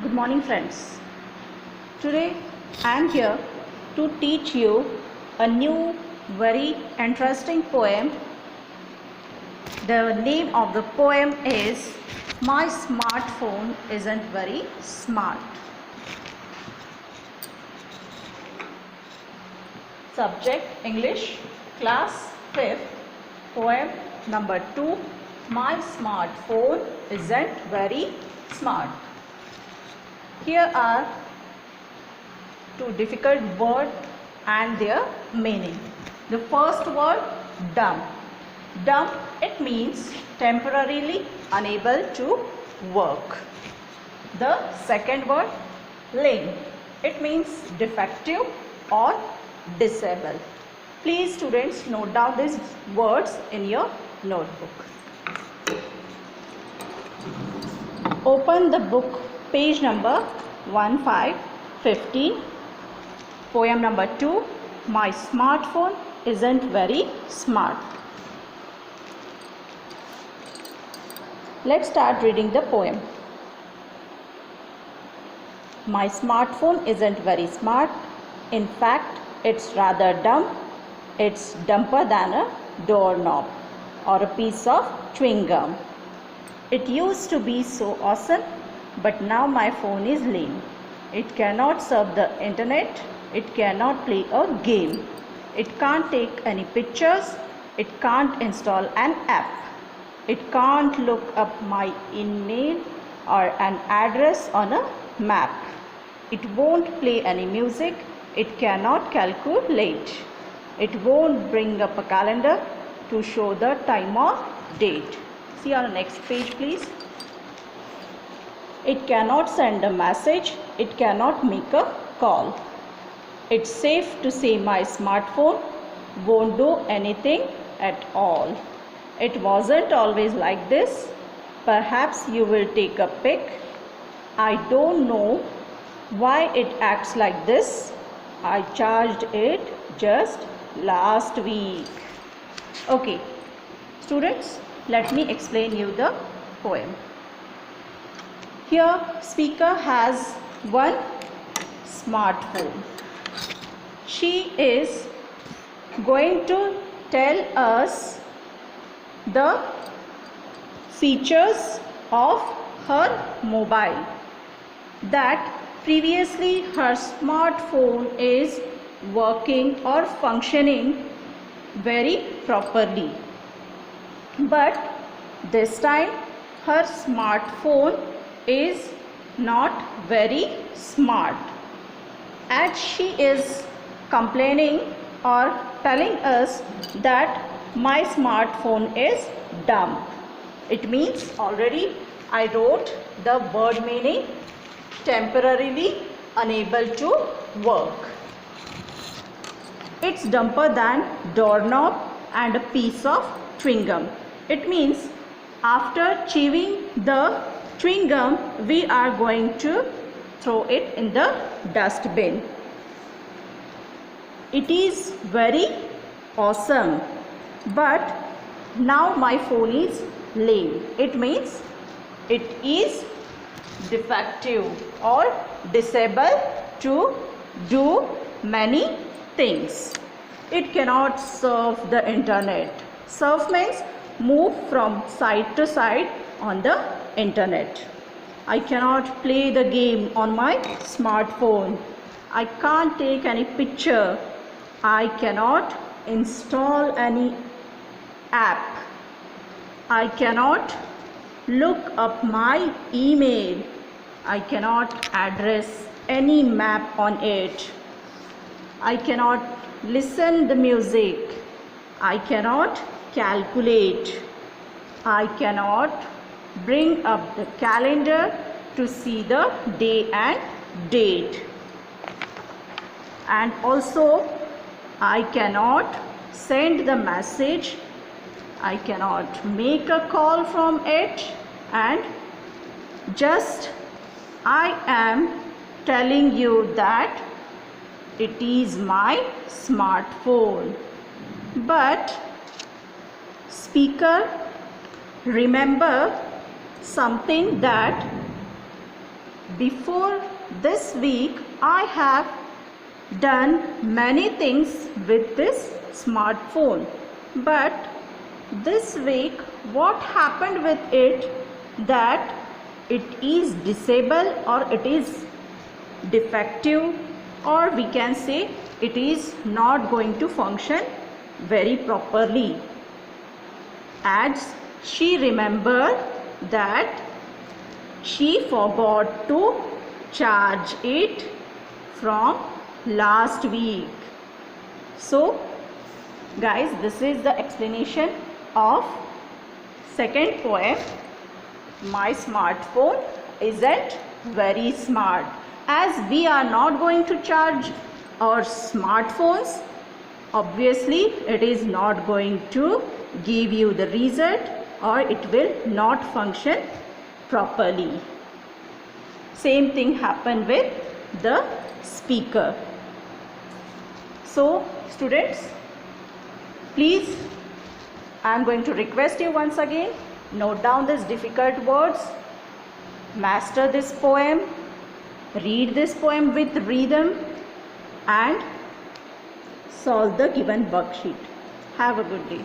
Good morning, friends. Today I am here to teach you a new, very interesting poem. The name of the poem is My Smartphone Isn't Very Smart. Subject English, Class 5th, Poem number 2. My smartphone isn't very smart. Here are two difficult words and their meaning. The first word, dumb. Dumb, it means temporarily unable to work. The second word, lame. It means defective or disabled. Please students note down these words in your notebook. Open the book, page number 1515. Poem number 2, My Smartphone Isn't Very Smart. Let's start reading the poem. My smartphone isn't very smart. In fact, it's rather dumb. It's dumber than a doorknob or a piece of chewing gum. It used to be so awesome, but now my phone is lame. It cannot surf the internet. It cannot play a game. It can't take any pictures. It can't install an app. It can't look up my email or an address on a map. It won't play any music. It cannot calculate. It won't bring up a calendar to show the time or date. See on the next page, please. It cannot send a message. It cannot make a call. It's safe to say my smartphone won't do anything at all. It wasn't always like this. Perhaps you will take a pic. I don't know why it acts like this. I charged it just last week. Okay, students, let me explain you the poem. Here, speaker has one smartphone. She is going to tell us the features of her mobile, that previously her smartphone is working or functioning very properly, but this time her smartphone is not very smart, and she is complaining or telling us that my smartphone is dumb. It means already I wrote the word meaning, temporarily unable to work. It's dumber than doorknob and a piece of chewing gum. It means after chewing the chewing gum, we are going to throw it in the dustbin. It is very awesome, but now my phone is lame. It means it is defective or disabled to do many things. It cannot surf the internet. Surf means move from side to side on the internet. I cannot play the game on my smartphone. I can't take any picture. I cannot install any app. I cannot look up my email. I cannot address any map on it. I cannot listen the music. I cannot calculate. I cannot bring up the calendar to see the day and date. And also I cannot send the message. I cannot make a call from it, and just I am telling you that it is my smartphone. But speaker remember something, that before this week I have done many things with this smartphone, but this week what happened with it, that it is disabled or it is defective, or we can say it is not going to function very properly, as she remembered that she forgot to charge it from last week. So guys, this is the explanation of second poem, My Smartphone Isn't Very Smart. As we are not going to charge our smartphones, obviously it is not going to give you the result, or it will not function properly. Same thing happened with the speaker. So students, please, I am going to request you once again, note down these difficult words, master this poem, read this poem with rhythm, and solve the given worksheet. Have a good day.